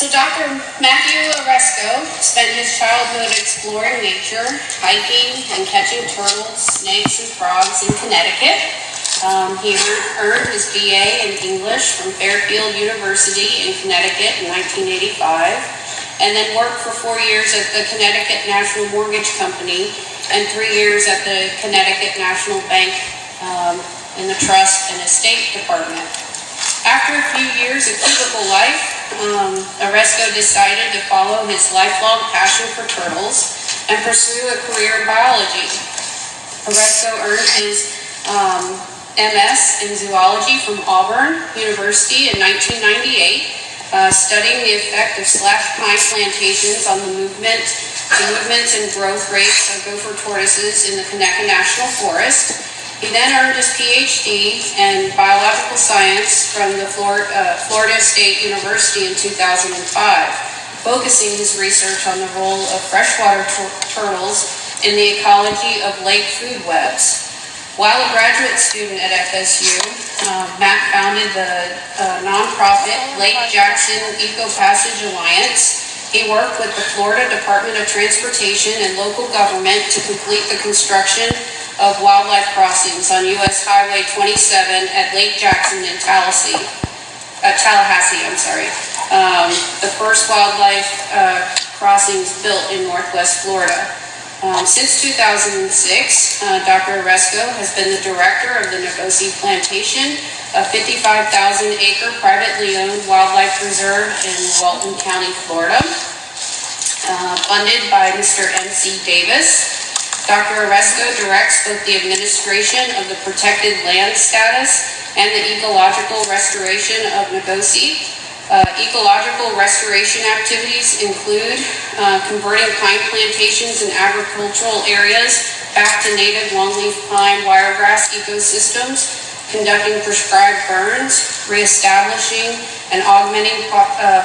So Dr. Matthew Aresco spent his childhood exploring nature, hiking and catching turtles, snakes, and frogs in Connecticut. He earned his BA in English from Fairfield University in Connecticut in 1985, and then worked for 4 years at the Connecticut National Mortgage Company and 3 years at the Connecticut National Bank in the Trust and Estate Department. After a few years of cubicle life, Aresco decided to follow his lifelong passion for turtles and pursue a career in biology. Aresco earned his MS in zoology from Auburn University in 1998, studying the effect of slash pine plantations on the movements and growth rates of gopher tortoises in the Connecticut National Forest. He then earned his PhD in biological science from the Florida State University in 2005, focusing his research on the role of freshwater turtles in the ecology of lake food webs. While a graduate student at FSU, Matt founded the nonprofit Lake Jackson Eco Passage Alliance. He worked with the Florida Department of Transportation and local government to complete the construction of wildlife crossings on U.S. Highway 27 at Lake Jackson in Tallahassee. The first wildlife crossings built in Northwest Florida. Since 2006, Dr. Aresco has been the director of the Nokuse Plantation, a 55,000-acre privately owned wildlife reserve in Walton County, Florida, funded by Mr. M.C. Davis. Dr. Aresco directs both the administration of the protected land status and the ecological restoration of Nokuse. Ecological restoration activities include converting pine plantations and agricultural areas back to native longleaf pine wiregrass ecosystems, conducting prescribed burns, reestablishing and augmenting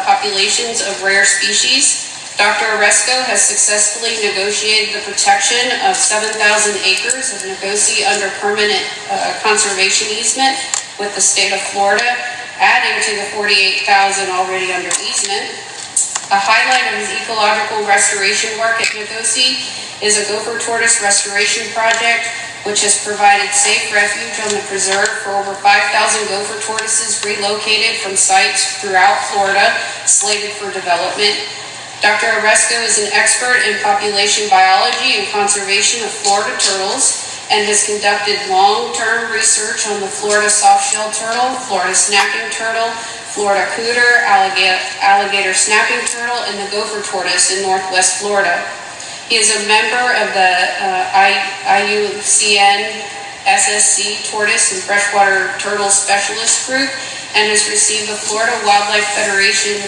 populations of rare species. Dr. Aresco has successfully negotiated the protection of 7,000 acres of Nokuse under permanent conservation easement with the state of Florida, adding to the 48,000 already under easement. A highlight of his ecological restoration work at Nokuse is a gopher tortoise restoration project, which has provided safe refuge on the preserve for over 5,000 gopher tortoises relocated from sites throughout Florida slated for development. Dr. Aresco is an expert in population biology and conservation of Florida turtles and has conducted long-term research on the Florida softshell turtle, Florida snapping turtle, Florida cooter, alligator snapping turtle, and the gopher tortoise in Northwest Florida. He is a member of the IUCN SSC Tortoise and Freshwater Turtle Specialist Group and has received the Florida Wildlife Federation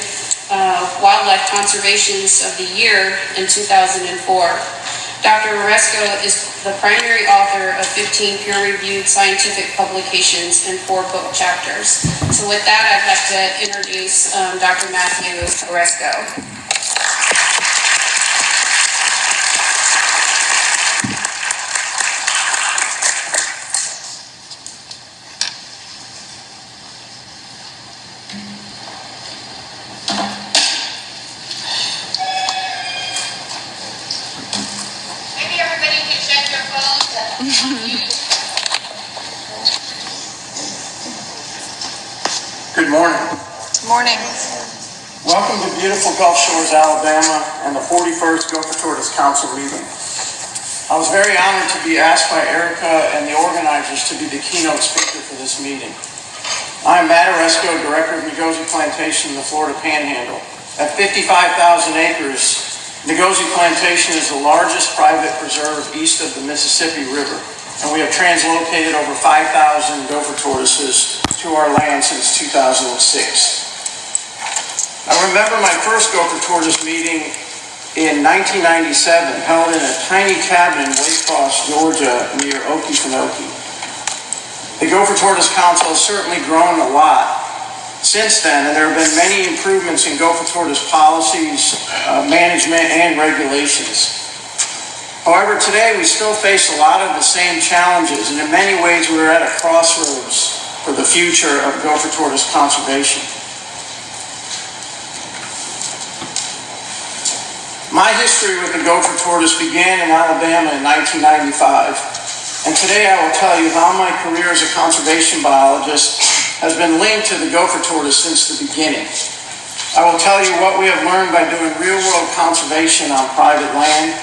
Wildlife Conservations of the Year in 2004. Dr. Aresco is the primary author of 15 peer-reviewed scientific publications and 4 book chapters. So with that, I'd like to introduce Dr. Matthew Aresco. Good morning. Good morning. Welcome to beautiful Gulf Shores, Alabama, and the 41st Gopher Tortoise Council meeting. I was very honored to be asked by Erica and the organizers to be the keynote speaker for this meeting. I am Matt Aresco, Director of Nokuse Plantation in the Florida Panhandle. At 55,000 acres, Nokuse Plantation is the largest private preserve east of the Mississippi River, and we have translocated over 5,000 gopher tortoises to our land since 2006. I remember my first gopher tortoise meeting in 1997, held in a tiny cabin in Waycross, Georgia, near Okefenokee. The Gopher Tortoise Council has certainly grown a lot since then, and there have been many improvements in gopher tortoise policies, management, and regulations. However, today we still face a lot of the same challenges, and in many ways we're at a crossroads for the future of gopher tortoise conservation. My history with the gopher tortoise began in Alabama in 1995, and today I will tell you how my career as a conservation biologist has been linked to the gopher tortoise since the beginning. I will tell you what we have learned by doing real-world conservation on private land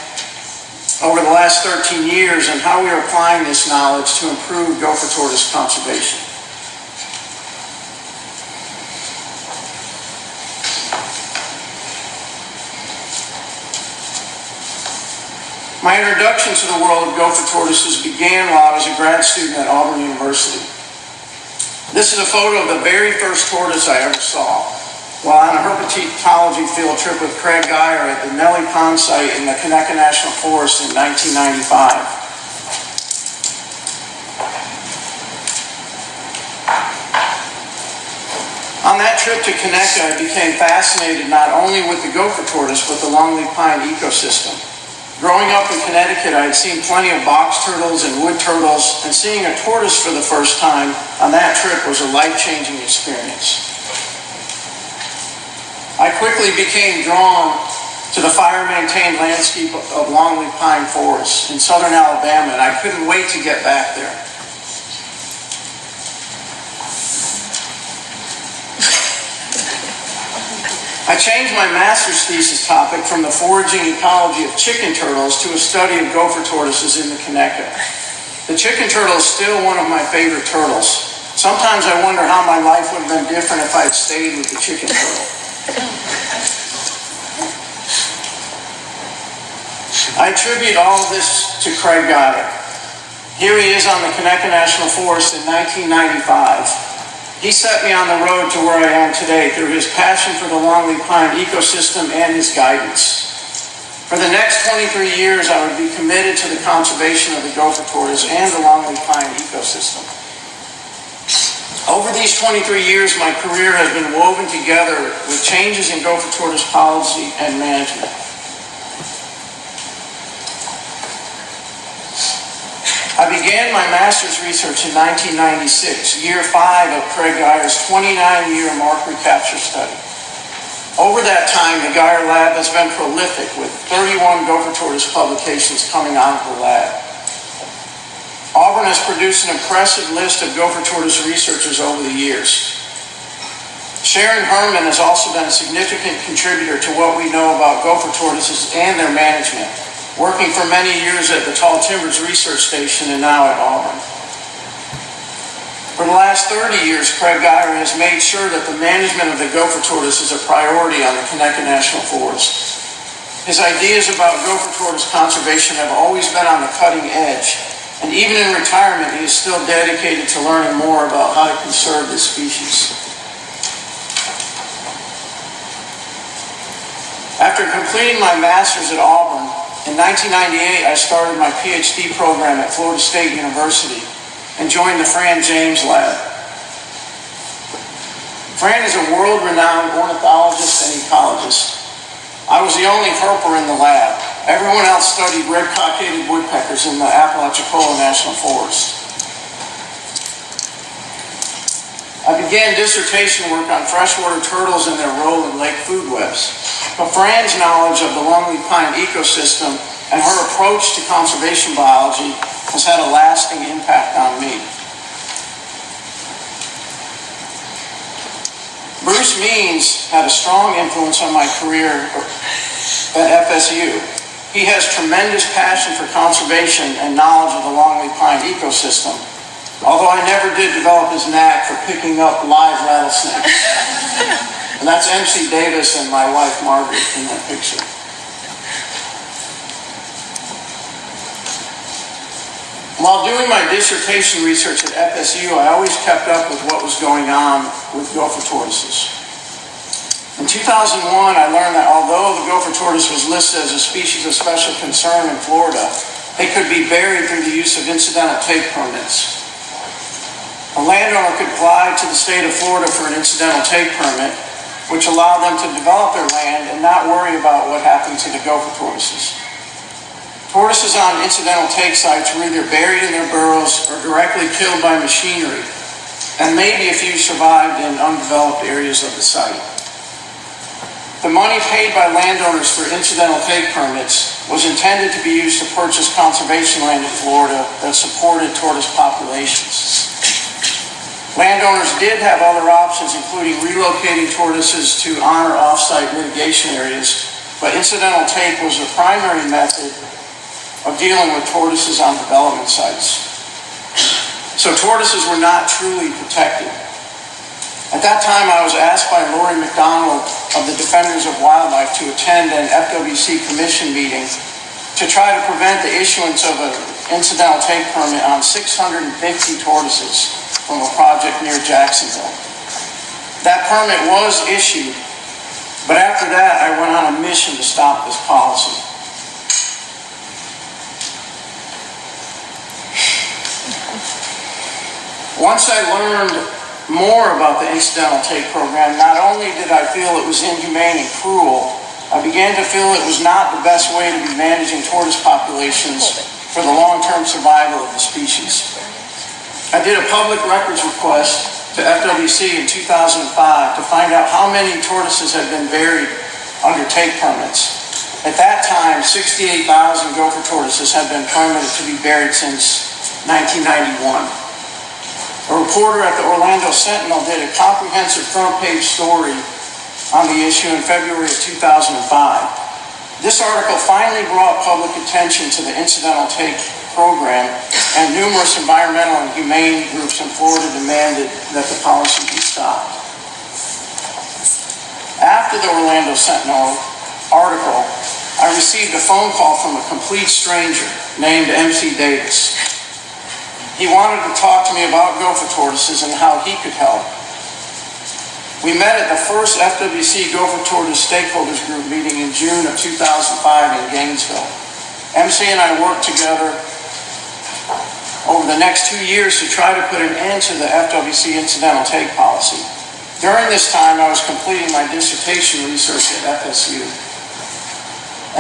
over the last 13 years and how we are applying this knowledge to improve gopher tortoise conservation. My introduction to the world of gopher tortoises began while I was a grad student at Auburn University. This is a photo of the very first tortoise I ever saw while on a herpetology field trip with Craig Geyer at the Nellie Pond site in the Conecuh National Forest in 1995. On that trip to Conecuh, I became fascinated not only with the gopher tortoise, but the longleaf pine ecosystem. Growing up in Connecticut, I had seen plenty of box turtles and wood turtles, and seeing a tortoise for the first time on that trip was a life-changing experience. I quickly became drawn to the fire-maintained landscape of longleaf pine forests in southern Alabama, and I couldn't wait to get back there. I changed my master's thesis topic from the foraging ecology of chicken turtles to a study of gopher tortoises in the Conecuh. The chicken turtle is still one of my favorite turtles. Sometimes I wonder how my life would have been different if I had stayed with the chicken turtle. I attribute all of this to Craig Geyer. Here he is on the Conecuh National Forest in 1995. He set me on the road to where I am today through his passion for the longleaf pine ecosystem and his guidance. For the next 23 years, I would be committed to the conservation of the gopher tortoise and the longleaf pine ecosystem. Over these 23 years, my career has been woven together with changes in gopher tortoise policy and management. I began my master's research in 1996, year 5 of Craig Geyer's 29-year mark recapture study. Over that time, the Geyer Lab has been prolific with 31 gopher tortoise publications coming out of the lab. Auburn has produced an impressive list of gopher tortoise researchers over the years. Sharon Herman has also been a significant contributor to what we know about gopher tortoises and their management, working for many years at the Tall Timbers Research Station and now at Auburn. For the last 30 years, Craig Geyer has made sure that the management of the gopher tortoise is a priority on the Conecuh National Forest. His ideas about gopher tortoise conservation have always been on the cutting edge, and even in retirement, he is still dedicated to learning more about how to conserve this species. After completing my master's at Auburn, in 1998, I started my PhD program at Florida State University and joined the Fran James Lab. Fran is a world-renowned ornithologist and ecologist. I was the only herper in the lab. Everyone else studied red-cockaded woodpeckers in the Apalachicola National Forest. I began dissertation work on freshwater turtles and their role in lake food webs. But Fran's knowledge of the longleaf pine ecosystem and her approach to conservation biology has had a lasting impact on me. Bruce Means had a strong influence on my career at FSU. He has tremendous passion for conservation and knowledge of the longleaf pine ecosystem, although I never did develop his knack for picking up live rattlesnakes. And that's MC Davis and my wife Margaret in that picture. While doing my dissertation research at FSU, I always kept up with what was going on with gopher tortoises. In 2001, I learned that although the gopher tortoise was listed as a species of special concern in Florida, they could be buried through the use of incidental take permits. A landowner could apply to the state of Florida for an incidental take permit, which allowed them to develop their land and not worry about what happened to the gopher tortoises. Tortoises on incidental take sites were either buried in their burrows or directly killed by machinery, and maybe a few survived in undeveloped areas of the site. The money paid by landowners for incidental take permits was intended to be used to purchase conservation land in Florida that supported tortoise populations. Landowners did have other options, including relocating tortoises to on or off-site mitigation areas, but incidental take was the primary method of dealing with tortoises on development sites. So tortoises were not truly protected. At that time, I was asked by Lori McDonald of the Defenders of Wildlife to attend an FWC commission meeting to try to prevent the issuance of an incidental take permit on 650 tortoises from a project near Jacksonville. That permit was issued, but after that, I went on a mission to stop this policy. Once I learned more about the incidental take program, not only did I feel it was inhumane and cruel, I began to feel it was not the best way to be managing tortoise populations for the long-term survival of the species. I did a public records request to FWC in 2005 to find out how many tortoises had been buried under take permits. At that time, 68,000 gopher tortoises had been permitted to be buried since 1991. A reporter at the Orlando Sentinel did a comprehensive front-page story on the issue in February of 2005. This article finally brought public attention to the incidental take program, and numerous environmental and humane groups in Florida demanded that the policy be stopped. After the Orlando Sentinel article, I received a phone call from a complete stranger named MC Davis. He wanted to talk to me about gopher tortoises and how he could help. We met at the first FWC Gopher Tortoise Stakeholders Group meeting in June of 2005 in Gainesville. MC and I worked together over the next 2 years to try to put an end to the FWC incidental take policy. During this time, I was completing my dissertation research at FSU.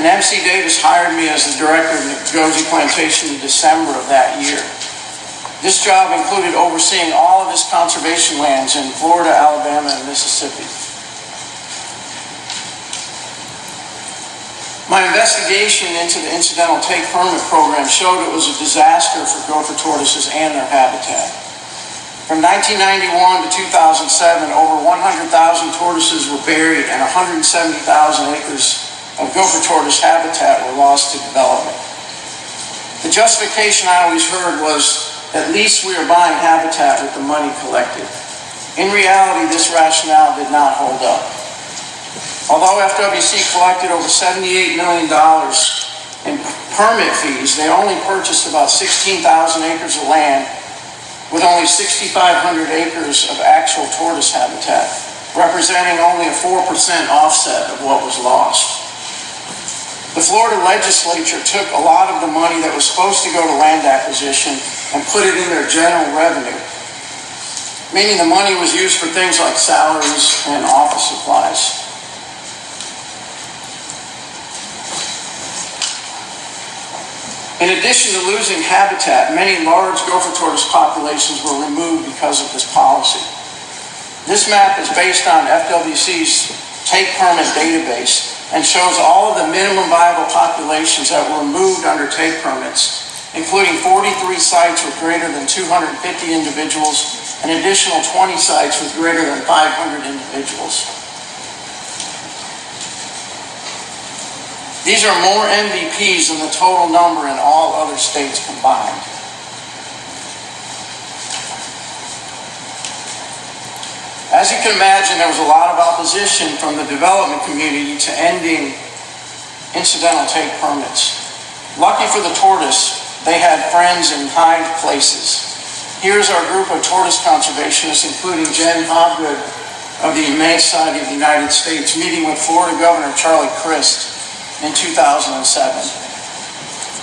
And MC Davis hired me as the director of Nokuse Plantation in December of that year. This job included overseeing all of his conservation lands in Florida, Alabama, and Mississippi. My investigation into the incidental take permit program showed it was a disaster for gopher tortoises and their habitat. From 1991 to 2007, over 100,000 tortoises were buried and 170,000 acres of gopher tortoise habitat were lost to development. The justification I always heard was, at least we are buying habitat with the money collected. In reality, this rationale did not hold up. Although FWC collected over $78 million in permit fees, they only purchased about 16,000 acres of land with only 6,500 acres of actual tortoise habitat, representing only a 4% offset of what was lost. The Florida legislature took a lot of the money that was supposed to go to land acquisition and put it in their general revenue, meaning the money was used for things like salaries and office supplies. In addition to losing habitat, many large gopher tortoise populations were removed because of this policy. This map is based on FWC's take permit database and shows all of the minimum viable populations that were removed under take permits, including 43 sites with greater than 250 individuals, and additional 20 sites with greater than 500 individuals. These are more MVPs than the total number in all other states combined. As you can imagine, there was a lot of opposition from the development community to ending incidental take permits. Lucky for the tortoise, they had friends in high places. Here's our group of tortoise conservationists, including Jen Hobgood of the Humane Society of the United States, meeting with Florida Governor Charlie Crist in 2007.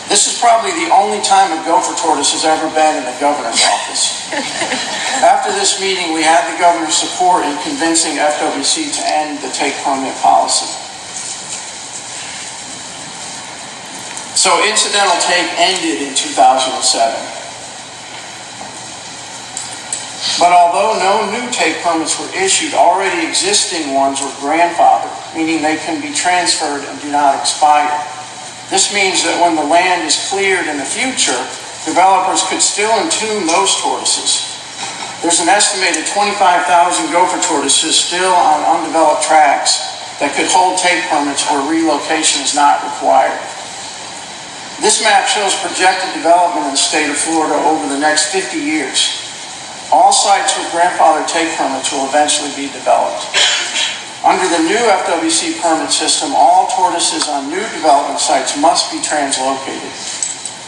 This is probably the only time a gopher tortoise has ever been in the governor's office. After this meeting, we had the governor's support in convincing FWC to end the take permit policy. So incidental take ended in 2007. But although no new take permits were issued, already existing ones were grandfathered, meaning they can be transferred and do not expire. This means that when the land is cleared in the future, developers could still entomb those tortoises. There's an estimated 25,000 gopher tortoises still on undeveloped tracts that could hold take permits where relocation is not required. This map shows projected development in the state of Florida over the next 50 years. All sites with grandfathered take permits will eventually be developed. Under the new FWC permit system, all tortoises on new development sites must be translocated.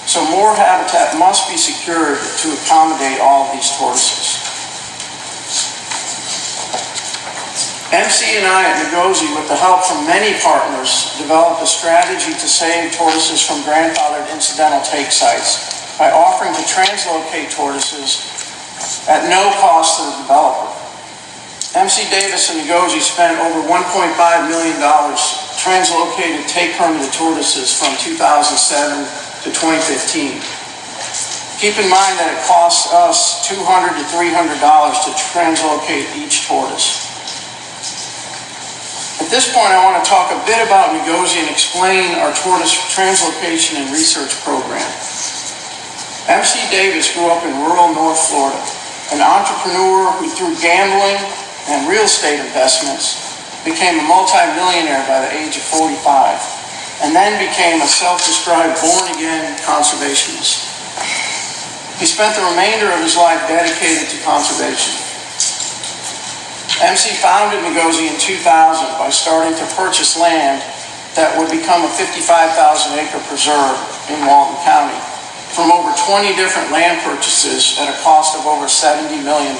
So more habitat must be secured to accommodate all of these tortoises. MC and I at Nokuse, with the help from many partners, developed a strategy to save tortoises from grandfathered incidental take sites by offering to translocate tortoises at no cost to the developer. MC Davis and Nokuse spent over $1.5 million translocated take permitted tortoises from 2007 to 2015. Keep in mind that it costs us $200 to $300 to translocate each tortoise. At this point, I want to talk a bit about Nokuse and explain our tortoise translocation and research program. MC Davis grew up in rural North Florida, an entrepreneur who through gambling and real estate investments became a multi-millionaire by the age of 45, and then became a self-described born-again conservationist. He spent the remainder of his life dedicated to conservation. MC founded Nokuse in 2000 by starting to purchase land that would become a 55,000 acre preserve in Walton County from over 20 different land purchases at a cost of over $70 million.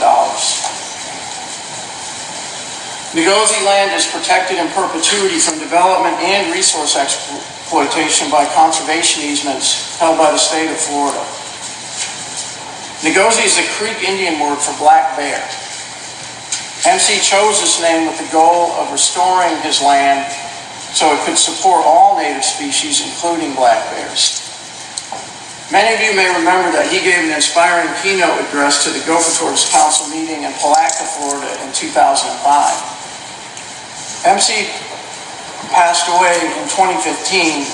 Nokuse land is protected in perpetuity from development and resource exploitation by conservation easements held by the state of Florida. Nokuse is a Creek Indian word for black bear. MC chose this name with the goal of restoring his land so it could support all native species, including black bears. Many of you may remember that he gave an inspiring keynote address to the Gopher Tortoise Council meeting in Palatka, Florida in 2005. MC passed away in 2015,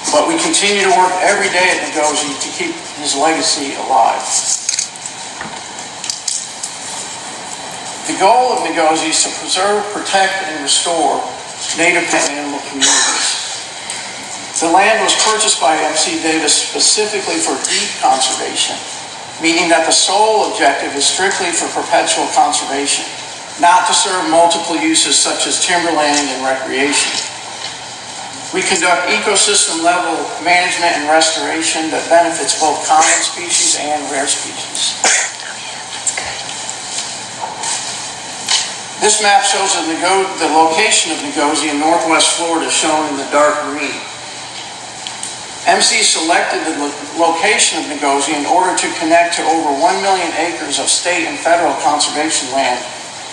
but we continue to work every day at Nokuse to keep his legacy alive. The goal of Nokuse is to preserve, protect, and restore native plant animal communities. The land was purchased by MC Davis specifically for deep conservation, meaning that the sole objective is strictly for perpetual conservation, not to serve multiple uses such as timberlanding and recreation. We conduct ecosystem-level management and restoration that benefits both common species and rare species. This map shows the location of Nokuse in northwest Florida, shown in the dark green. MC selected the location of Nokuse in order to connect to over 1 million acres of state and federal conservation land,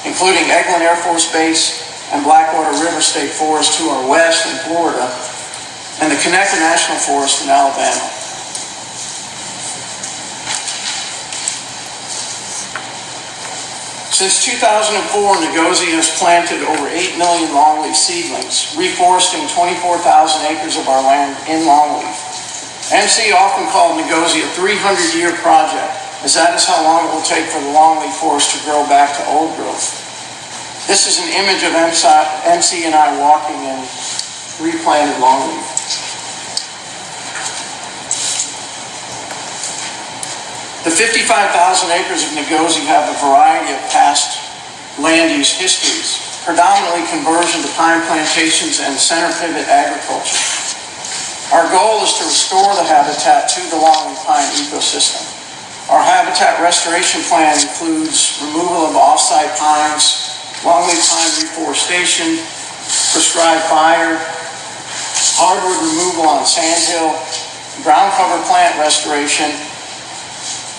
including Eglin Air Force Base and Blackwater River State Forest to our west in Florida, and the Connector National Forest in Alabama. Since 2004, Nokuse has planted over 8 million longleaf seedlings, reforesting 24,000 acres of our land in longleaf. MC often called Nokuse a 300-year project, as that is how long it will take for the longleaf forest to grow back to old growth. This is an image of MC and I walking in replanted longleaf. The 55,000 acres of Nokuse have a variety of past land use histories, predominantly conversion to pine plantations and center pivot agriculture. Our goal is to restore the habitat to the longleaf pine ecosystem. Our habitat restoration plan includes removal of off-site pines, longleaf pine reforestation, prescribed fire, hardwood removal on sandhill, ground cover plant restoration,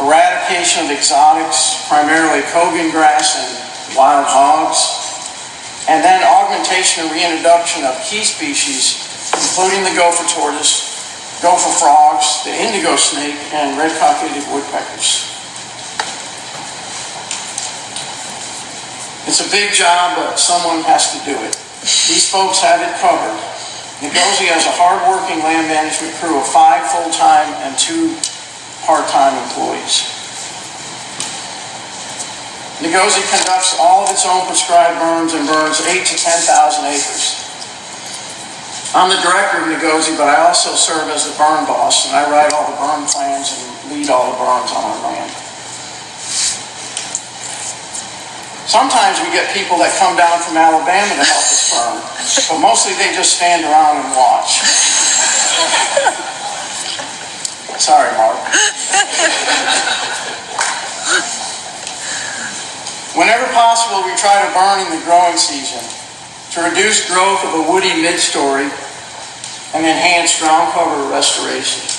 eradication of exotics, primarily Kogan grass and wild hogs, and then augmentation and reintroduction of key species, including the gopher tortoise, gopher frogs, the indigo snake, and red-cockaded woodpeckers. It's a big job, but someone has to do it. These folks have it covered. Nokuse has a hard-working land management crew of 5 full-time and 2 part-time employees. Nokuse conducts all of its own prescribed burns and burns 8,000 to 10,000 acres. I'm the director of Nokuse, but I also serve as the burn boss, and I write all the burn plans and lead all the burns on our land. Sometimes we get people that come down from Alabama to help us burn, but mostly they just stand around and watch. Sorry, Mark. Whenever possible, we try to burn in the growing season to reduce growth of a woody mid-story and enhance ground cover restoration.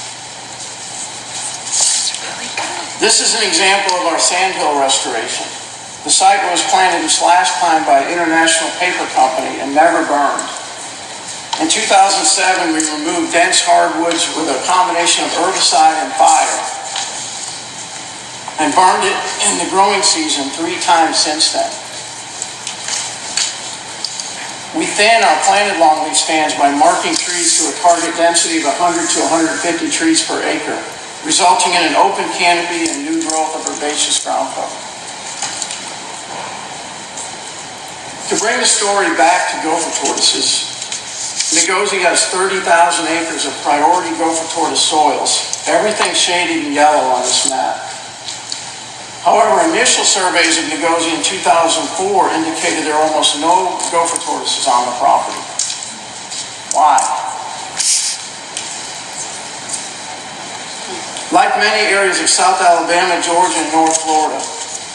This is an example of our sandhill restoration. The site was planted and slash climbed by International Paper Company and never burned. In 2007, we removed dense hardwoods with a combination of herbicide and fire and burned it in the growing season 3 times since then. We thin our planted longleaf stands by marking trees to a target density of 100 to 150 trees per acre, resulting in an open canopy and new growth of herbaceous ground cover. To bring the story back to gopher tortoises, Nokuse has 30,000 acres of priority gopher tortoise soils, everything shaded in yellow on this map. However, initial surveys of Nokuse in 2004 indicated there are almost no gopher tortoises on the property. Why? Like many areas of South Alabama, Georgia, and North Florida,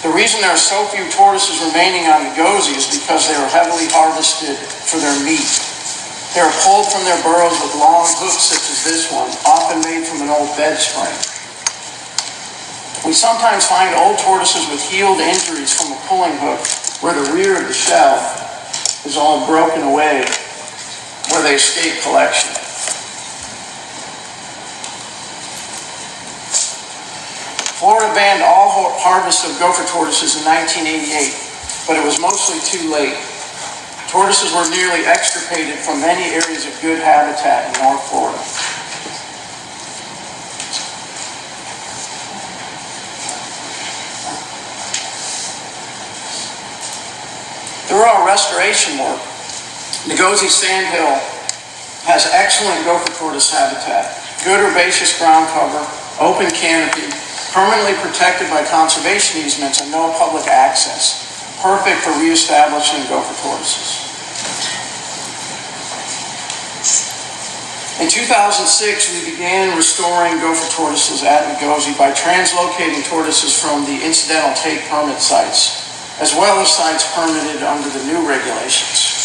the reason there are so few tortoises remaining on Nokuse is because they are heavily harvested for their meat. They are pulled from their burrows with long hooks such as this one, often made from an old bed spring. We sometimes find old tortoises with healed injuries from a pulling hook where the rear of the shell is all broken away where they escape collection. Florida banned all harvest of gopher tortoises in 1988, but it was mostly too late. Tortoises were nearly extirpated from many areas of good habitat in North Florida. Through our restoration work, Nokuse Sandhill has excellent gopher tortoise habitat, good herbaceous ground cover, open canopy, permanently protected by conservation easements and no public access, perfect for reestablishing gopher tortoises. In 2006, we began restoring gopher tortoises at Nokuse by translocating tortoises from the incidental take permit sites, as well as sites permitted under the new regulations.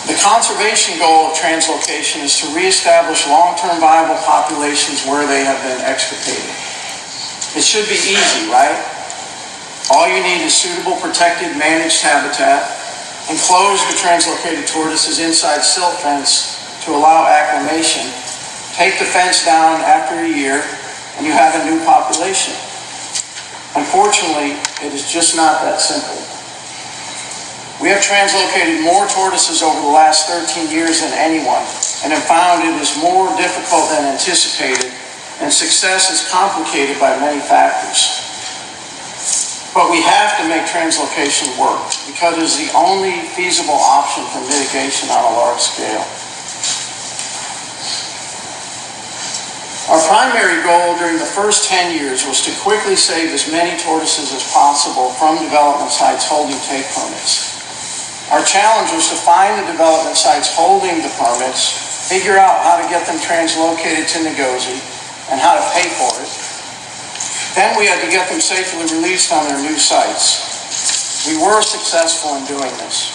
The conservation goal of translocation is to reestablish long-term viable populations where they have been extirpated. It should be easy, right? All you need is suitable protected managed habitat, enclose the translocated tortoises inside silt fence to allow acclimation, take the fence down after a year, and you have a new population. Unfortunately, it is just not that simple. We have translocated more tortoises over the last 13 years than anyone, and have found it is more difficult than anticipated, and success is complicated by many factors. But we have to make translocation work, because it is the only feasible option for mitigation on a large scale. Our primary goal during the first 10 years was to quickly save as many tortoises as possible from development sites holding take permits. Our challenge was to find the development sites holding the permits, figure out how to get them translocated to Nokuse, and how to pay for it. Then we had to get them safely released on their new sites. We were successful in doing this.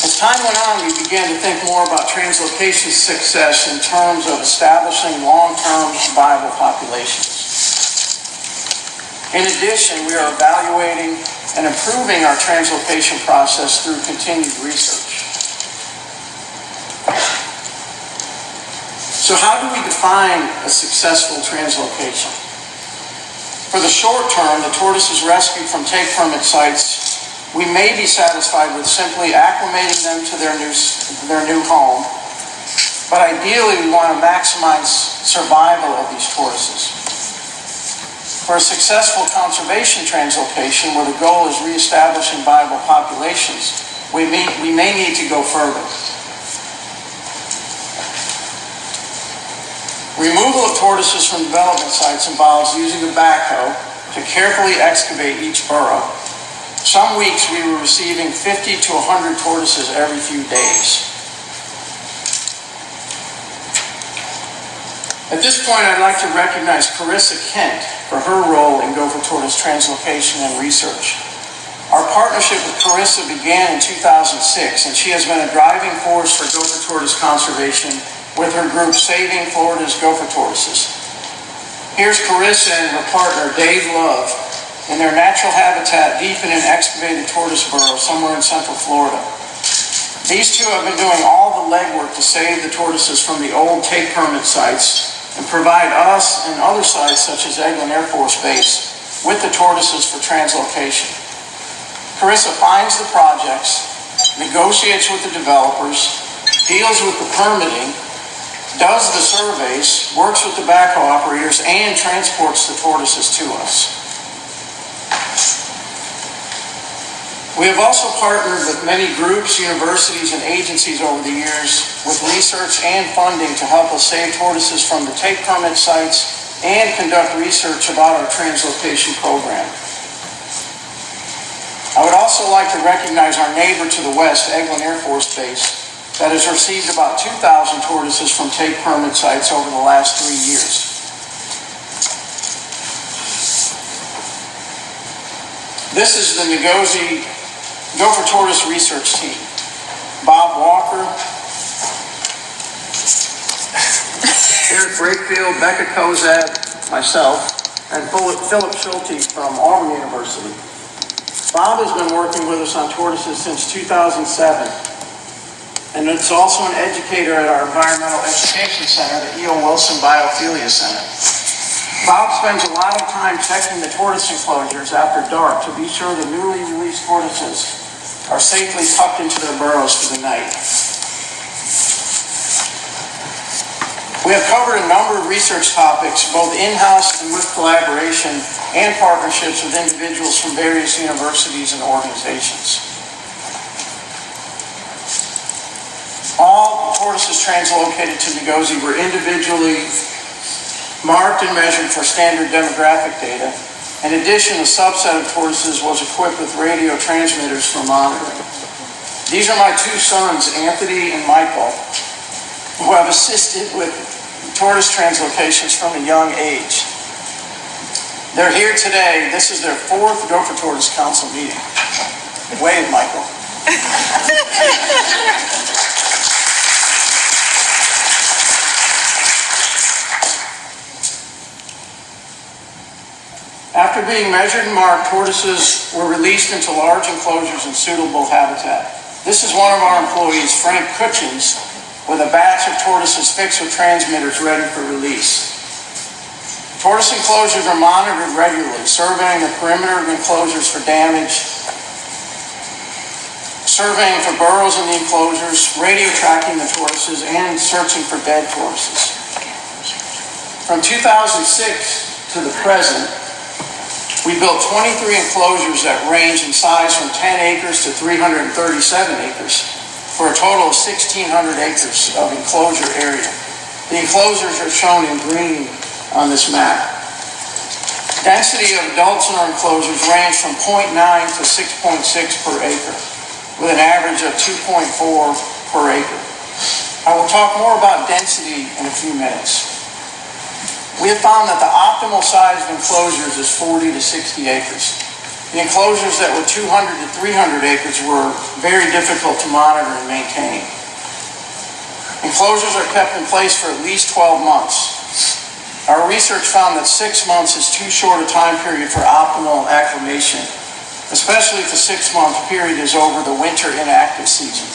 As time went on, we began to think more about translocation success in terms of establishing long-term viable populations. In addition, we are evaluating and improving our translocation process through continued research. So how do we define a successful translocation? For the short term, the tortoises rescued from take permit sites, we may be satisfied with simply acclimating them to their new home, but ideally we want to maximize survival of these tortoises. For a successful conservation translocation where the goal is reestablishing viable populations, we may need to go further. Removal of tortoises from development sites involves using a backhoe to carefully excavate each burrow. Some weeks we were receiving 50 to 100 tortoises every few days. At this point, I'd like to recognize Carissa Kent for her role in Gopher Tortoise translocation and research. Our partnership with Carissa began in 2006, and she has been a driving force for Gopher Tortoise conservation with her group Saving Florida's Gopher Tortoises. Here's Carissa and her partner Dave Love in their natural habitat deep in an excavated tortoise burrow somewhere in central Florida. These two have been doing all the legwork to save the tortoises from the old take permit sites and provide us and other sites such as Eglin Air Force Base with the tortoises for translocation. Carissa finds the projects, negotiates with the developers, deals with the permitting, does the surveys, works with the backhoe operators, and transports the tortoises to us. We have also partnered with many groups, universities, and agencies over the years with research and funding to help us save tortoises from the take permit sites and conduct research about our translocation program. I would also like to recognize our neighbor to the west, Eglin Air Force Base, that has received about 2,000 tortoises from take permit sites over the last 3 years. This is the Nokuse Gopher Tortoise Research Team. Bob Walker, Eric Brakefield, Becca Kozad, myself, and Philip Schulte from Auburn University. Bob has been working with us on tortoises since 2007, and it's also an educator at our Environmental Education Center, the E.O. Wilson Biophilia Center. Bob spends a lot of time checking the tortoise enclosures after dark to be sure the newly released tortoises are safely tucked into their burrows for the night. We have covered a number of research topics, both in-house and with collaboration and partnerships with individuals from various universities and organizations. All tortoises translocated to Nokuse were individually marked and measured for standard demographic data. In addition, a subset of tortoises was equipped with radio transmitters for monitoring. These are my two sons, Anthony and Michael, who have assisted with tortoise translocations from a young age. They're here today. This is their 4th Gopher Tortoise Council meeting. Wave, Michael. After being measured and marked, tortoises were released into large enclosures in suitable habitat. This is one of our employees, Frank Kutchins, with a batch of tortoises fixed with transmitters ready for release. Tortoise enclosures are monitored regularly, surveying the perimeter of enclosures for damage, surveying for burrows in the enclosures, radio tracking the tortoises, and searching for dead tortoises. From 2006 to the present, we built 23 enclosures that range in size from 10 acres to 337 acres for a total of 1,600 acres of enclosure area. The enclosures are shown in green on this map. Density of adults in our enclosures range from 0.9 to 6.6 per acre, with an average of 2.4 per acre. I will talk more about density in a few minutes. We have found that the optimal size of enclosures is 40 to 60 acres. The enclosures that were 200 to 300 acres were very difficult to monitor and maintain. Enclosures are kept in place for at least 12 months. Our research found that 6 months is too short a time period for optimal acclimation, especially if the 6-month period is over the winter inactive season.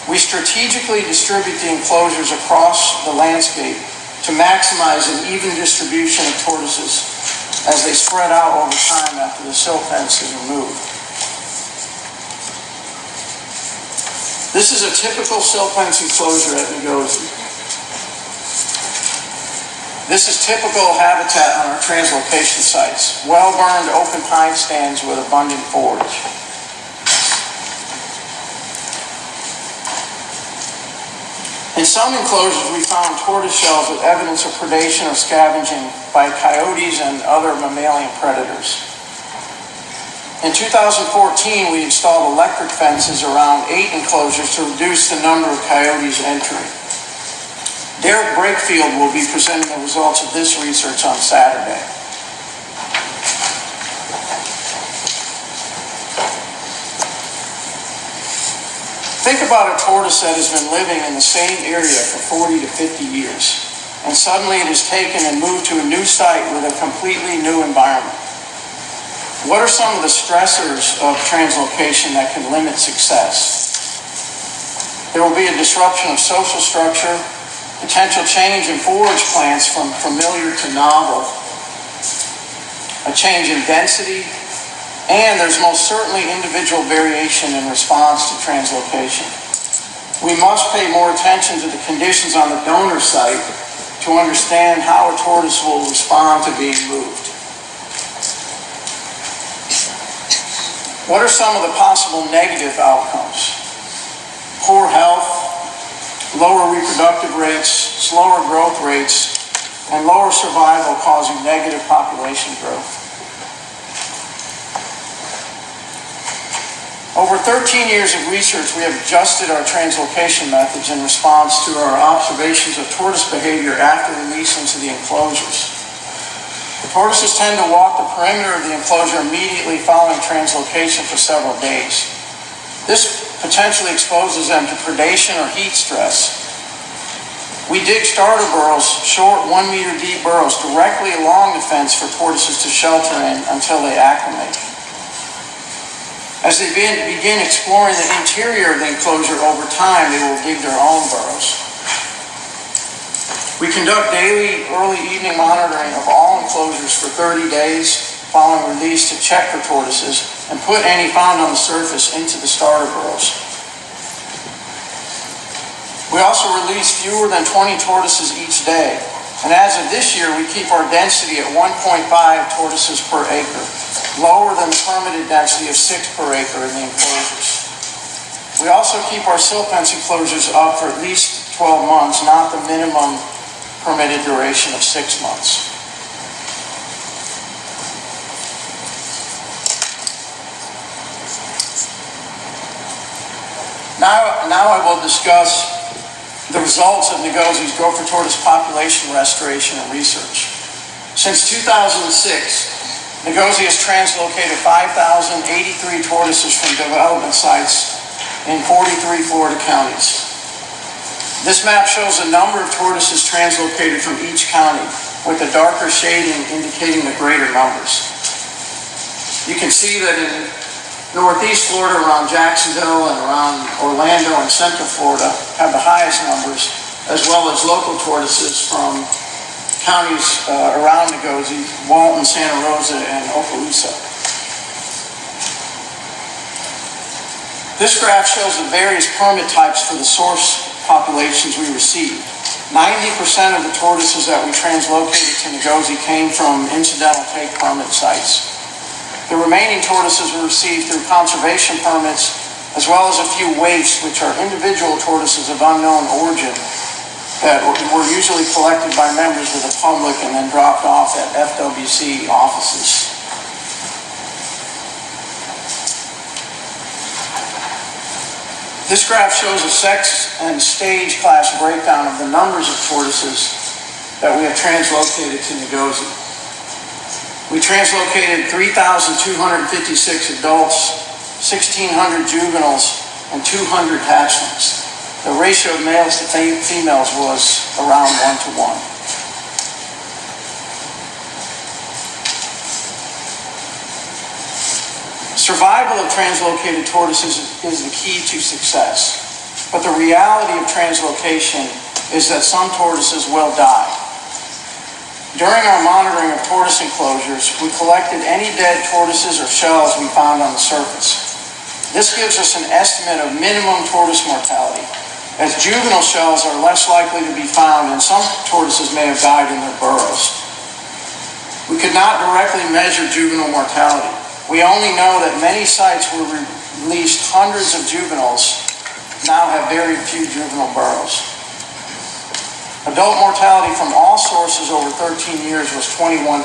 We strategically distribute the enclosures across the landscape to maximize an even distribution of tortoises as they spread out over time after the silt fence is removed. This is a typical silt fence enclosure at Nokuse. This is typical habitat on our translocation sites. Well-burned open pine stands with abundant forage. In some enclosures, we found tortoise shells with evidence of predation or scavenging by coyotes and other mammalian predators. In 2014, we installed electric fences around 8 enclosures to reduce the number of coyotes entering. Derek Brakefield will be presenting the results of this research on Saturday. Think about a tortoise that has been living in the same area for 40 to 50 years, and suddenly it is taken and moved to a new site with a completely new environment. What are some of the stressors of translocation that can limit success? There will be a disruption of social structure, potential change in forage plants from familiar to novel, a change in density, and there's most certainly individual variation in response to translocation. We must pay more attention to the conditions on the donor site to understand how a tortoise will respond to being moved. What are some of the possible negative outcomes? Poor health, lower reproductive rates, slower growth rates, and lower survival causing negative population growth. Over 13 years of research, we have adjusted our translocation methods in response to our observations of tortoise behavior after release into the enclosures. The tortoises tend to walk the perimeter of the enclosure immediately following translocation for several days. This potentially exposes them to predation or heat stress. We dig starter burrows, short 1 meter deep burrows, directly along the fence for tortoises to shelter in until they acclimate. As they begin exploring the interior of the enclosure over time, they will dig their own burrows. We conduct daily early evening monitoring of all enclosures for 30 days following release to check for tortoises and put any found on the surface into the starter burrows. We also release fewer than 20 tortoises each day, and as of this year, we keep our density at 1.5 tortoises per acre, lower than the permitted density of 6 per acre in the enclosures. We also keep our silt fence enclosures up for at least 12 months, not the minimum permitted duration of 6 months. Now I will discuss the results of Nokuse's Gopher Tortoise population restoration and research. Since 2006, Nokuse has translocated 5,083 tortoises from development sites in 43 Florida counties. This map shows the number of tortoises translocated from each county, with the darker shading indicating the greater numbers. You can see that in Northeast Florida, around Jacksonville and around Orlando and Central Florida have the highest numbers, as well as local tortoises from counties around Nokuse, Walton, Santa Rosa, and Okaloosa. This graph shows the various permit types for the source populations we received. 90% of the tortoises that we translocated to Nokuse came from incidental take permit sites. The remaining tortoises were received through conservation permits, as well as a few waifs, which are individual tortoises of unknown origin that were usually collected by members of the public and then dropped off at FWC offices. This graph shows a sex and stage class breakdown of the numbers of tortoises that we have translocated to Nokuse. We translocated 3,256 adults, 1,600 juveniles, and 200 hatchlings. The ratio of males to females was around 1:1. Survival of translocated tortoises is the key to success. But the reality of translocation is that some tortoises will die. During our monitoring of tortoise enclosures, we collected any dead tortoises or shells we found on the surface. This gives us an estimate of minimum tortoise mortality, as juvenile shells are less likely to be found and some tortoises may have died in their burrows. We could not directly measure juvenile mortality. We only know that many sites where we released hundreds of juveniles now have very few juvenile burrows. Adult mortality from all sources over 13 years was 21%.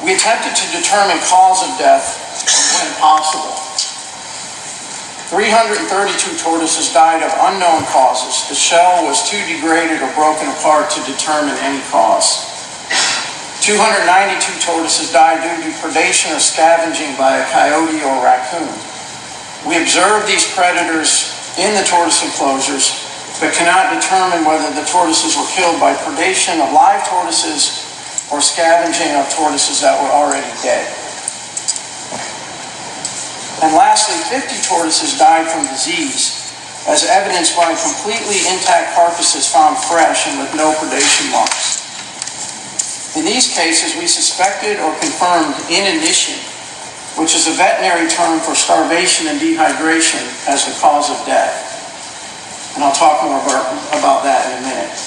We attempted to determine cause of death when possible. 332 tortoises died of unknown causes. The shell was too degraded or broken apart to determine any cause. 292 tortoises died due to predation or scavenging by a coyote or raccoon. We observed these predators in the tortoise enclosures, but cannot determine whether the tortoises were killed by predation of live tortoises or scavenging of tortoises that were already dead. And lastly, 50 tortoises died from disease, as evidenced by completely intact carcasses found fresh and with no predation marks. In these cases, we suspected or confirmed inanition, which is a veterinary term for starvation and dehydration, as the cause of death. And I'll talk more about that in a minute.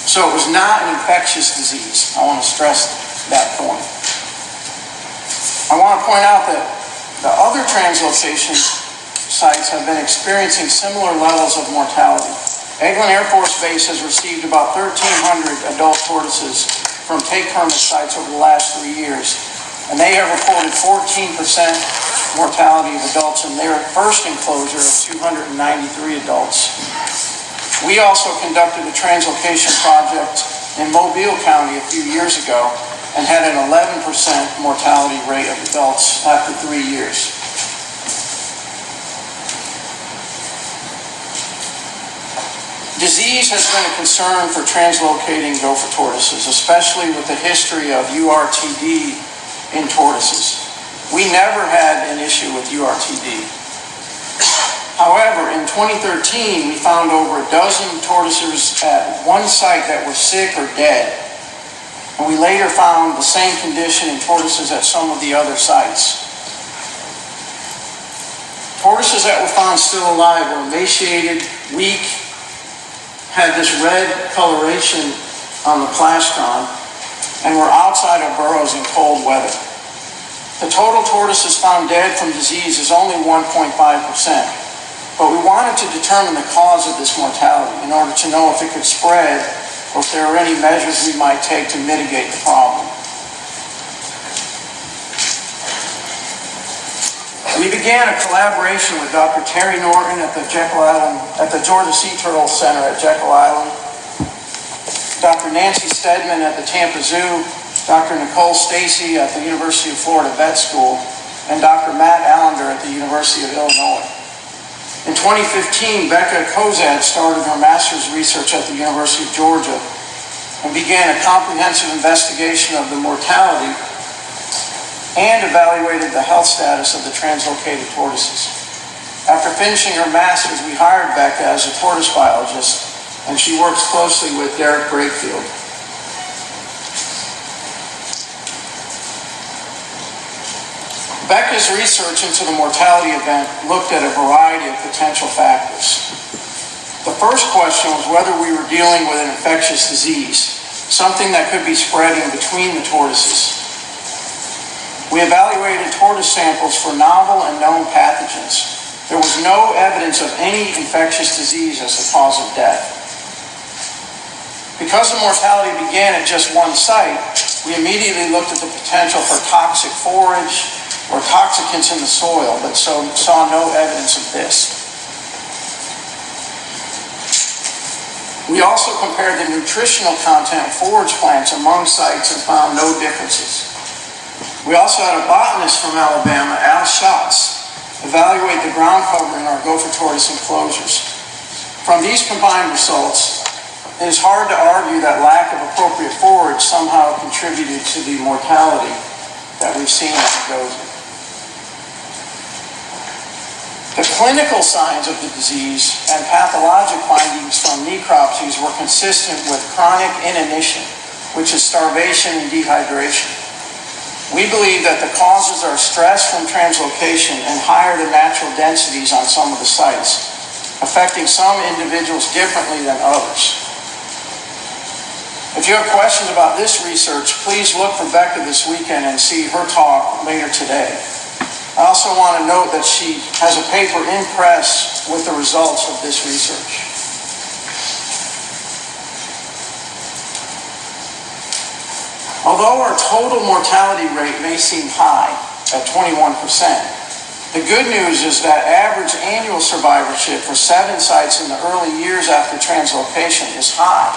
So it was not an infectious disease. I want to stress that point. I want to point out that the other translocation sites have been experiencing similar levels of mortality. Eglin Air Force Base has received about 1,300 adult tortoises from take permit sites over the last 3 years, and they have reported 14% mortality of adults in their first enclosure of 293 adults. We also conducted a translocation project in Mobile County a few years ago and had an 11% mortality rate of adults after 3 years. Disease has been a concern for translocating gopher tortoises, especially with the history of URTD in tortoises. We never had an issue with URTD. However, in 2013, we found over a dozen tortoises at one site that were sick or dead. And we later found the same condition in tortoises at some of the other sites. Tortoises that were found still alive were emaciated, weak, had this red coloration on the plastron, and were outside of burrows in cold weather. The total tortoises found dead from disease is only 1.5%, but we wanted to determine the cause of this mortality in order to know if it could spread or if there are any measures we might take to mitigate the problem. We began a collaboration with Dr. Terry Norton at the Georgia Sea Turtle Center at Jekyll Island, Dr. Nancy Stedman at the Tampa Zoo, Dr. Nicole Stacy at the University of Florida Vet School, and Dr. Matt Allender at the University of Illinois. In 2015, Becca Kozad started her master's research at the University of Georgia and began a comprehensive investigation of the mortality and evaluated the health status of the translocated tortoises. After finishing her master's, we hired Becca as a tortoise biologist, and she works closely with Derek Brakefield. Becca's research into the mortality event looked at a variety of potential factors. The first question was whether we were dealing with an infectious disease, something that could be spreading between the tortoises. We evaluated tortoise samples for novel and known pathogens. There was no evidence of any infectious disease as the cause of death. Because the mortality began at just one site, we immediately looked at the potential for toxic forage or toxicants in the soil, but saw no evidence of this. We also compared the nutritional content of forage plants among sites and found no differences. We also had a botanist from Alabama, Al Schatz, evaluate the ground cover in our gopher tortoise enclosures. From these combined results, it is hard to argue that lack of appropriate forage somehow contributed to the mortality that we've seen at Nokuse. The Clinical signs of the disease and pathologic findings from necropsies were consistent with chronic inanition, which is starvation and dehydration. We believe that the causes are stress from translocation and higher than natural densities on some of the sites, affecting some individuals differently than others. If you have questions about this research, please look for Becca this weekend and see her talk later today. I also want to note that she has a paper in press with the results of this research. Although our total mortality rate may seem high at 21%, the good news is that average annual survivorship for 7 sites in the early years after translocation is high,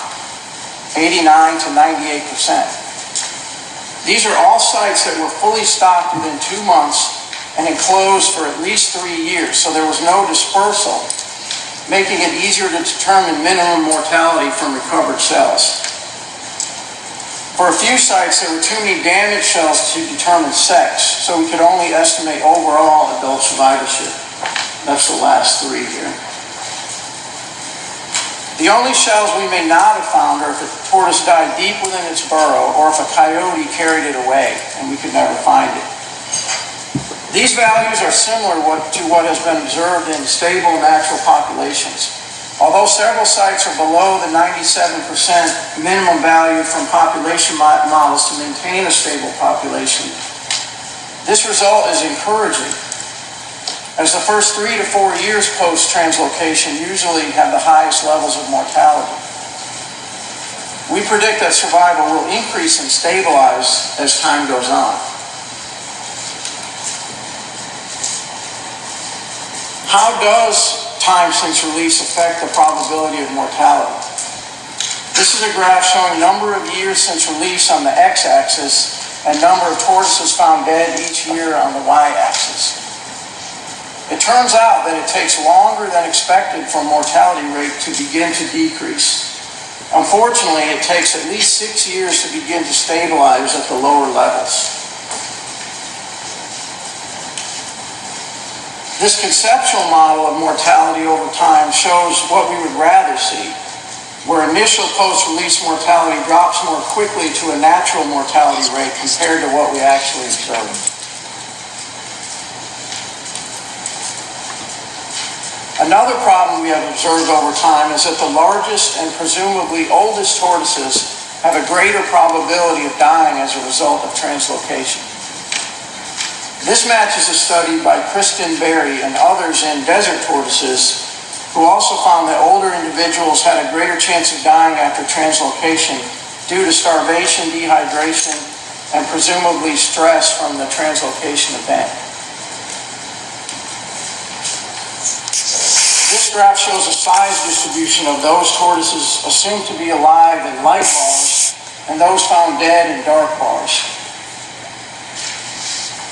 89 to 98%. These are all sites that were fully stocked within 2 months and enclosed for at least 3 years, so there was no dispersal, making it easier to determine minimum mortality from recovered cells. For a few sites, there were too many damaged cells to determine sex, so we could only estimate overall adult survivorship. That's the last 3 here. The only shells we may not have found are if a tortoise died deep within its burrow or if a coyote carried it away and we could never find it. These values are similar to what has been observed in stable natural populations. Although several sites are below the 97% minimum value from population models to maintain a stable population, this result is encouraging, as the first 3 to 4 years post-translocation usually have the highest levels of mortality. We predict that survival will increase and stabilize as time goes on. How does time since release affect the probability of mortality? This is a graph showing number of years since release on the x-axis and number of tortoises found dead each year on the y-axis. It turns out that it takes longer than expected for mortality rate to begin to decrease. Unfortunately, it takes at least 6 years to begin to stabilize at the lower levels. This conceptual model of mortality over time shows what we would rather see, where initial post-release mortality drops more quickly to a natural mortality rate compared to what we actually observe. Another problem we have observed over time is that the largest and presumably oldest tortoises have a greater probability of dying as a result of translocation. This matches a study by Kristen Berry and others in desert tortoises who also found that older individuals had a greater chance of dying after translocation due to starvation, dehydration, and presumably stress from the translocation event. This graph shows a size distribution of those tortoises assumed to be alive in light bars and those found dead in dark bars.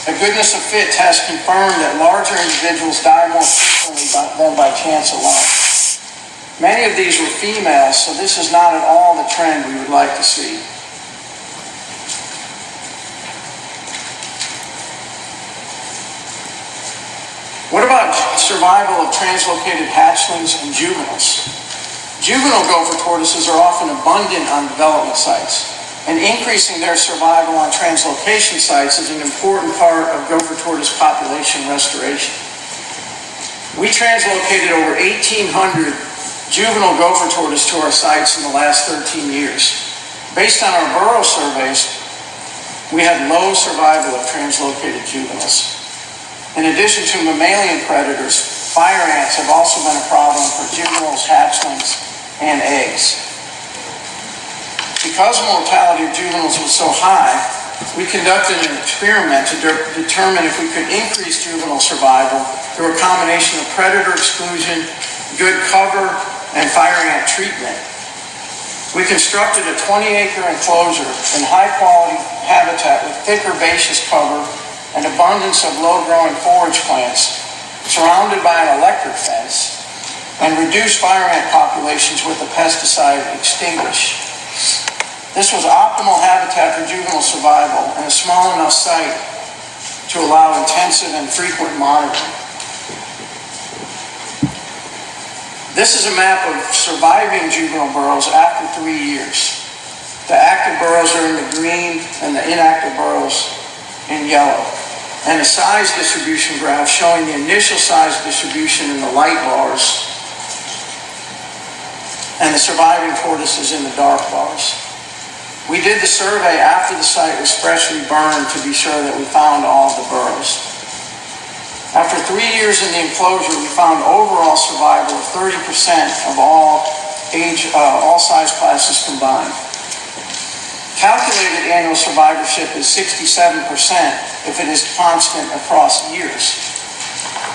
A goodness of fit test confirmed that larger individuals die more frequently than by chance alone. Many of these were females, so this is not at all the trend we would like to see. What about survival of translocated hatchlings and juveniles? Juvenile gopher tortoises are often abundant on development sites, and increasing their survival on translocation sites is an important part of gopher tortoise population restoration. We translocated over 1,800 juvenile gopher tortoise to our sites in the last 13 years. Based on our burrow surveys, we had low survival of translocated juveniles. In addition to mammalian predators, fire ants have also been a problem for juveniles, hatchlings, and eggs. Because mortality of juveniles was so high, we conducted an experiment to determine if we could increase juvenile survival through a combination of predator exclusion, good cover, and fire ant treatment. We constructed a 20-acre enclosure in high-quality habitat with thick herbaceous cover and abundance of low-growing forage plants, surrounded by an electric fence, and reduced fire ant populations with a pesticide extinguish. This was optimal habitat for juvenile survival and a small enough site to allow intensive and frequent monitoring. This is a map of surviving juvenile burrows after 3 years. The active burrows are in the green and the inactive burrows in yellow. And a size distribution graph showing the initial size distribution in the light bars and the surviving tortoises in the dark bars. We did the survey after the site was freshly burned to be sure that we found all of the burrows. After 3 years in the enclosure, we found overall survival of 30% of all size classes combined. Calculated annual survivorship is 67% if it is constant across years.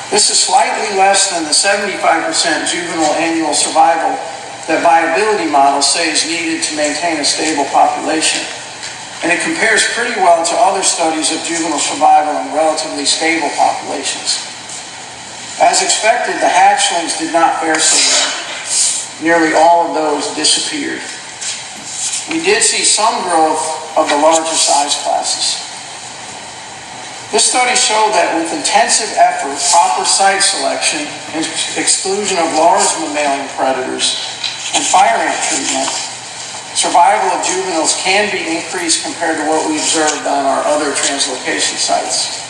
This is slightly less than the 75% juvenile annual survival that viability models say is needed to maintain a stable population. And it compares pretty well to other studies of juvenile survival in relatively stable populations. As expected, the hatchlings did not fare so well. Nearly all of those disappeared. We did see some growth of the larger size classes. This study showed that with intensive effort, proper site selection, and exclusion of large mammalian predators, and fire ant treatment, survival of juveniles can be increased compared to what we observed on our other translocation sites.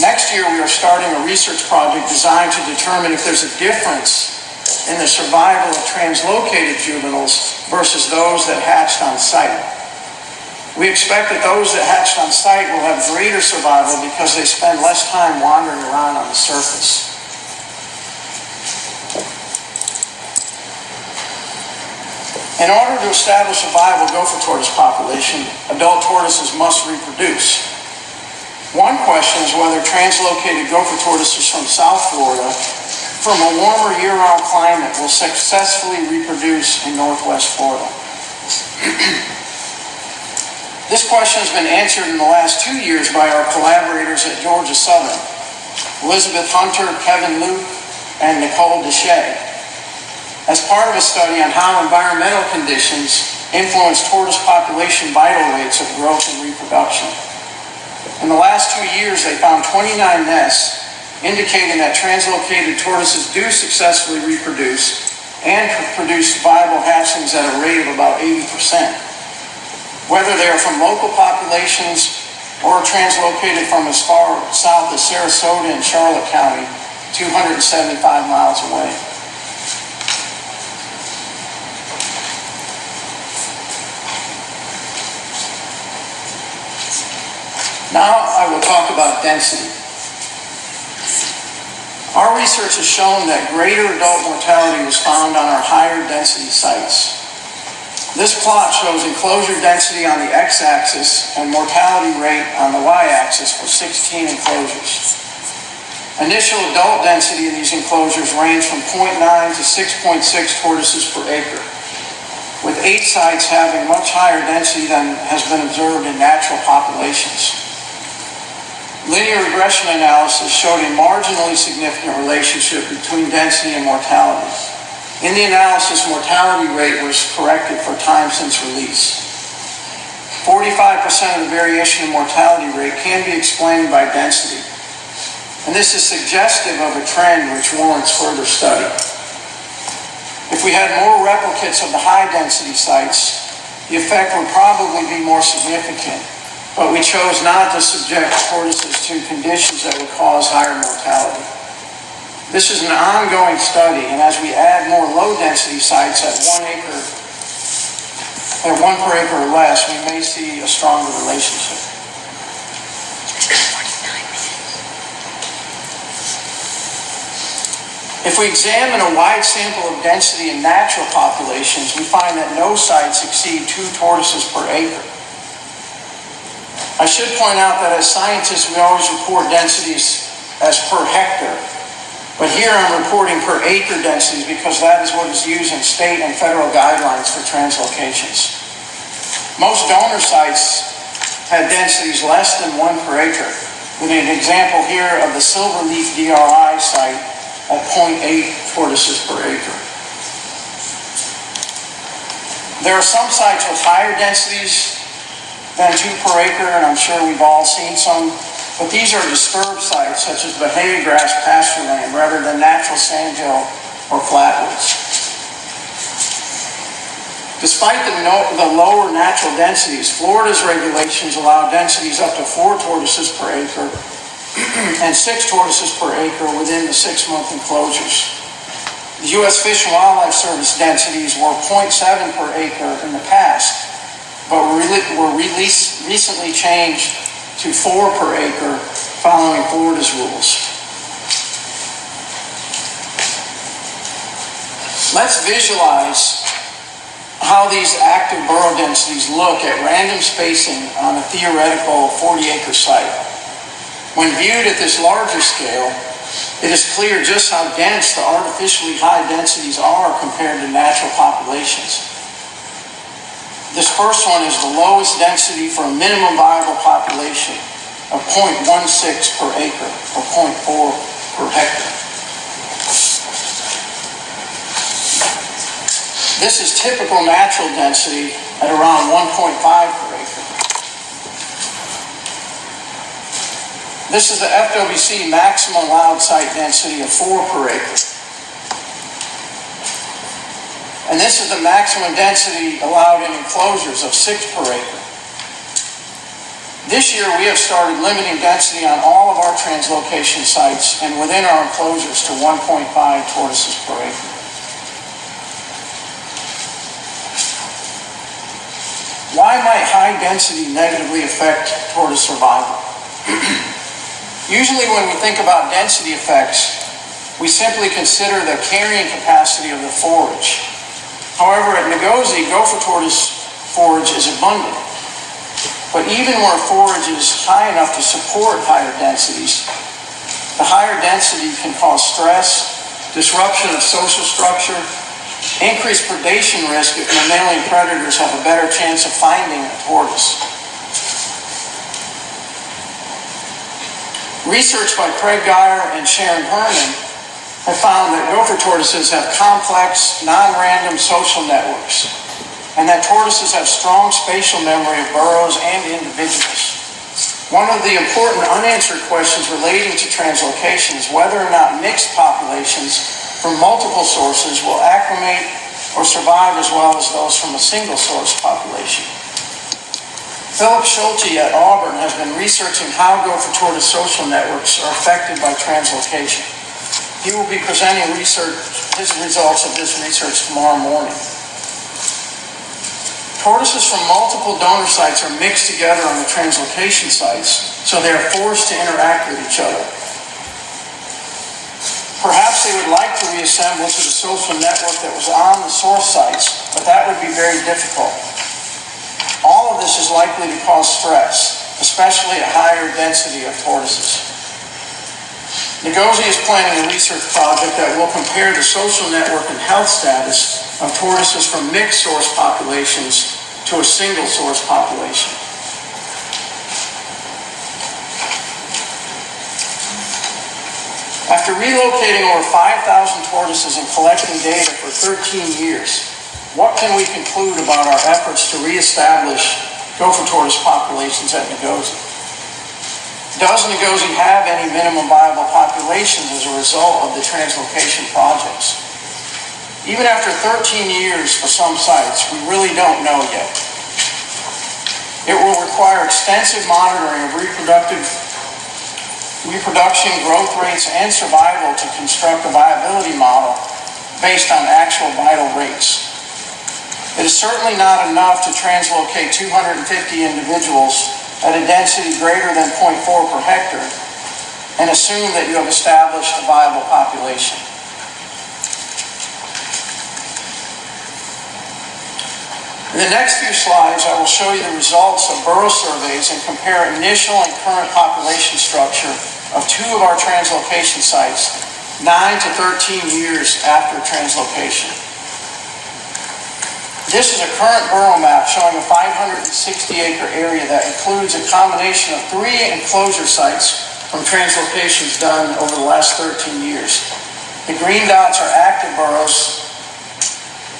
Next year, we are starting a research project designed to determine if there's a difference in the survival of translocated juveniles versus those that hatched on site. We expect that those that hatched on site will have greater survival because they spend less time wandering around on the surface. In order to establish a viable gopher tortoise population, adult tortoises must reproduce. One question is whether translocated gopher tortoises from South Florida from a warmer year-round climate will successfully reproduce in Northwest Florida. This question has been answered in the last 2 years by our collaborators at Georgia Southern, Elizabeth Hunter, Kevin Luke, and Nicole Deshay, as part of a study on how environmental conditions influence tortoise population vital rates of growth and reproduction. In the last 2 years, they found 29 nests indicating that translocated tortoises do successfully reproduce and produce viable hatchlings at a rate of about 80%. Whether they are from local populations or translocated from as far south as Sarasota and Charlotte County, 275 miles away. Now I will talk about density. Our research has shown that greater adult mortality was found on our higher density sites. This plot shows enclosure density on the x-axis and mortality rate on the y-axis for 16 enclosures. Initial adult density in these enclosures range from 0.9 to 6.6 tortoises per acre, with 8 sites having much higher density than has been observed in natural populations. Linear regression analysis showed a marginally significant relationship between density and mortality. In the analysis, mortality rate was corrected for time since release. 45% of the variation in mortality rate can be explained by density, and this is suggestive of a trend which warrants further study. If we had more replicates of the high-density sites, the effect would probably be more significant. But we chose not to subject tortoises to conditions that would cause higher mortality. This is an ongoing study, and as we add more low-density sites at 1 per acre or less, we may see a stronger relationship. If we examine a wide sample of density in natural populations, we find that no sites exceed 2 tortoises per acre. I should point out that as scientists, we always report densities as per hectare. But here I'm reporting per acre densities because that is what is used in state and federal guidelines for translocations. Most donor sites had densities less than 1 per acre, with an example here of the Silverleaf DRI site at 0.8 tortoises per acre. There are some sites with higher densities than 2 per acre, and I'm sure we've all seen some, but these are disturbed sites such as Bahia grass pasture land rather than natural sandhill or flatwoods. Despite the lower natural densities, Florida's regulations allow densities up to 4 tortoises per acre and 6 tortoises per acre within the 6-month enclosures. The U.S. Fish and Wildlife Service densities were 0.7 per acre in the past, but were recently changed to 4 per acre following Florida's rules. Let's visualize how these active burrow densities look at random spacing on a theoretical 40-acre site. When viewed at this larger scale, it is clear just how dense the artificially high densities are compared to natural populations. This first one is the lowest density for a minimum viable population of 0.16 per acre or 0.4 per hectare. This is typical natural density at around 1.5 per acre. This is the FWC maximum allowed site density of 4 per acre. And this is the maximum density allowed in enclosures of 6 per acre. This year we have started limiting density on all of our translocation sites and within our enclosures to 1.5 tortoises per acre. Why might high density negatively affect tortoise survival? Usually when we think about density effects, we simply consider the carrying capacity of the forage. However, at Nokuse, gopher tortoise forage is abundant. But even where forage is high enough to support higher densities, the higher density can cause stress, disruption of social structure, increased predation risk if mammalian predators have a better chance of finding a tortoise. Research by Craig Geyer and Sharon Herman have found that gopher tortoises have complex, non-random social networks, and that tortoises have strong spatial memory of burrows and individuals. One of the important unanswered questions relating to translocation is whether or not mixed populations from multiple sources will acclimate or survive as well as those from a single source population. Philip Schulte at Auburn has been researching how gopher tortoise social networks are affected by translocation. He will be presenting his results of this research tomorrow morning. Tortoises from multiple donor sites are mixed together on the translocation sites, so they are forced to interact with each other. Perhaps they would like to reassemble to the social network that was on the source sites, but that would be very difficult. All of this is likely to cause stress, especially a higher density of tortoises. Nokuse is planning a research project that will compare the social network and health status of tortoises from mixed source populations to a single source population. After relocating over 5,000 tortoises and collecting data for 13 years, what can we conclude about our efforts to reestablish gopher tortoise populations at Nokuse? Does Nokuse have any minimum viable populations as a result of the translocation projects? Even after 13 years for some sites, we really don't know yet. It will require extensive monitoring of reproduction, growth rates, and survival to construct a viability model based on actual vital rates. It is certainly not enough to translocate 250 individuals at a density greater than 0.4 per hectare and assume that you have established a viable population. In the next few slides, I will show you the results of burrow surveys and compare initial and current population structure of 2 of our translocation sites 9 to 13 years after translocation. This is a current burrow map showing a 560-acre area that includes a combination of 3 enclosure sites from translocations done over the last 13 years. The green dots are active burrows,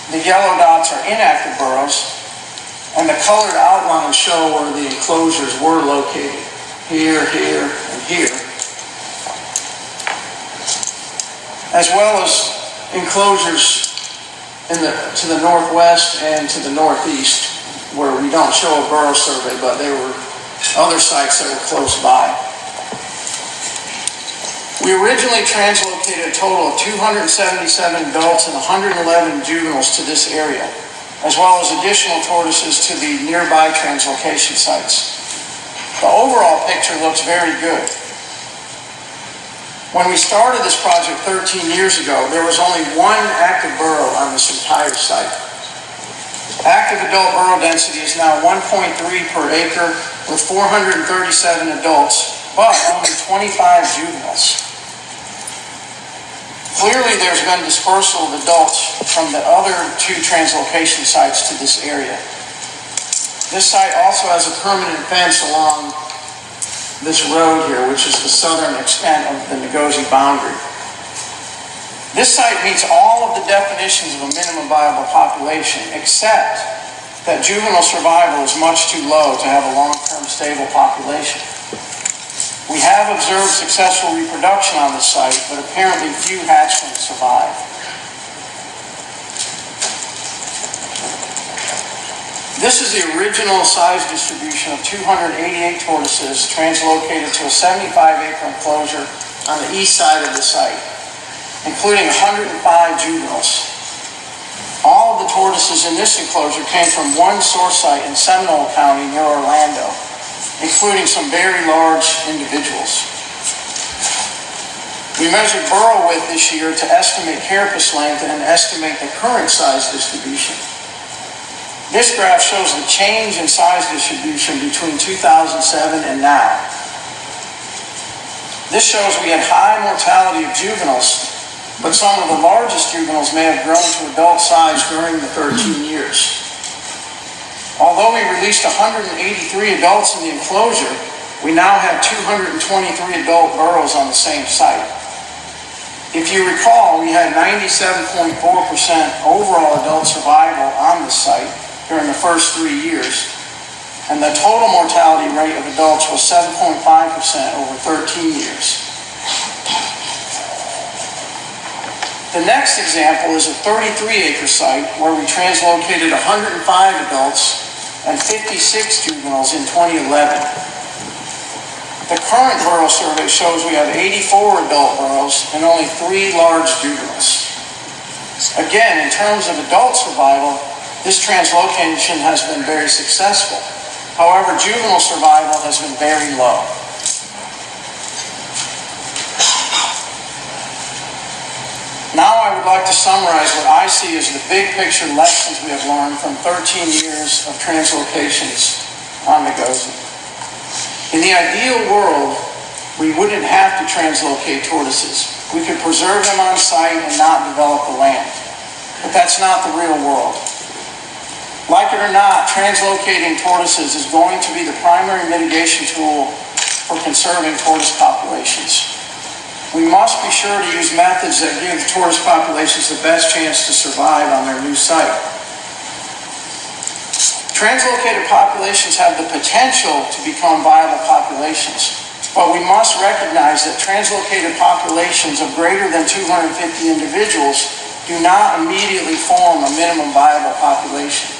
the yellow dots are inactive burrows, and the colored outlines show where the enclosures were located, here, here, and here, as well as enclosures to the northwest and to the northeast, where we don't show a burrow survey, but there were other sites that were close by. We originally translocated a total of 277 adults and 111 juveniles to this area, as well as additional tortoises to the nearby translocation sites. The overall picture looks very good. When we started this project 13 years ago, there was only one active burrow on this entire site. Active adult burrow density is now 1.3 per acre with 437 adults, but only 25 juveniles. Clearly, there's been dispersal of adults from the other two translocation sites to this area. This site also has a permanent fence along this road here, which is the southern extent of the Nokuse boundary. This site meets all of the definitions of a minimum viable population, except that juvenile survival is much too low to have a long-term stable population. We have observed successful reproduction on this site, but apparently few hatchlings survive. This is the original size distribution of 288 tortoises translocated to a 75-acre enclosure on the east side of the site, including 105 juveniles. All of the tortoises in this enclosure came from one source site in Seminole County near Orlando, including some very large individuals. We measured burrow width this year to estimate carapace length and estimate the current size distribution. This graph shows the change in size distribution between 2007 and now. This shows we had high mortality of juveniles, but some of the largest juveniles may have grown to adult size during the 13 years. Although we released 183 adults in the enclosure, we now have 223 adult burrows on the same site. If you recall, we had 97.4% overall adult survival on the site during the first 3 years, and the total mortality rate of adults was 7.5% over 13 years. The next example is a 33-acre site where we translocated 105 adults and 56 juveniles in 2011. The current burrow survey shows we have 84 adult burrows and only 3 large juveniles. Again, in terms of adult survival, this translocation has been very successful. However, juvenile survival has been very low. Now I would like to summarize what I see as the big picture lessons we have learned from 13 years of translocations on Nokuse. In the ideal world, we wouldn't have to translocate tortoises. We could preserve them on site and not develop the land. But that's not the real world. Like it or not, translocating tortoises is going to be the primary mitigation tool for conserving tortoise populations. We must be sure to use methods that give tortoise populations the best chance to survive on their new site. Translocated populations have the potential to become viable populations, but we must recognize that translocated populations of greater than 250 individuals do not immediately form a minimum viable population.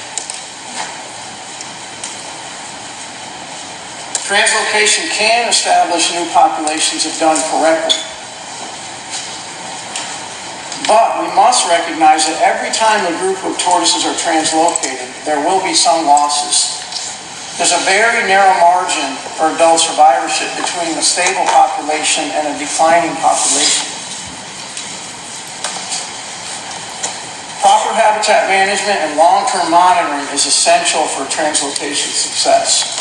Translocation can establish new populations if done correctly. But we must recognize that every time a group of tortoises are translocated, there will be some losses. There's a very narrow margin for adult survivorship between a stable population and a declining population. Proper habitat management and long-term monitoring is essential for translocation success.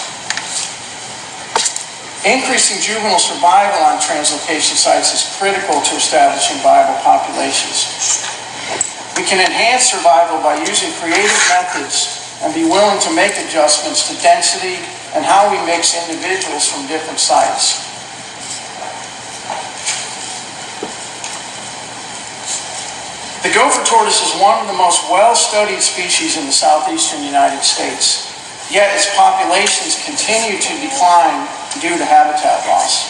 Increasing juvenile survival on translocation sites is critical to establishing viable populations. We can enhance survival by using creative methods and be willing to make adjustments to density and how we mix individuals from different sites. The gopher tortoise is one of the most well-studied species in the southeastern United States, yet its populations continue to decline due to habitat loss.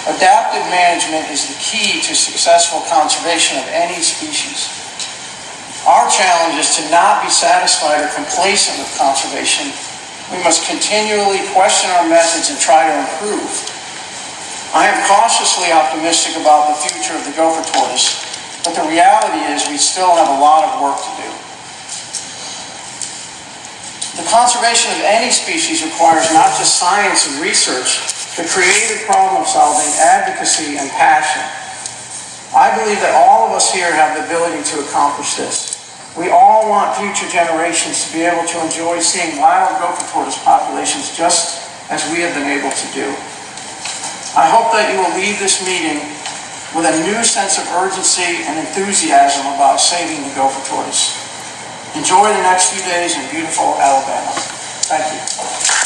Adaptive management is the key to successful conservation of any species. Our challenge is to not be satisfied or complacent with conservation. We must continually question our methods and try to improve. I am cautiously optimistic about the future of the gopher tortoise, but the reality is we still have a lot of work to do. The conservation of any species requires not just science and research, but creative problem solving, advocacy, and passion. I believe that all of us here have the ability to accomplish this. We all want future generations to be able to enjoy seeing wild gopher tortoise populations just as we have been able to do. I hope that you will leave this meeting with a new sense of urgency and enthusiasm about saving the gopher tortoise. Enjoy the next few days in beautiful Alabama. Thank you.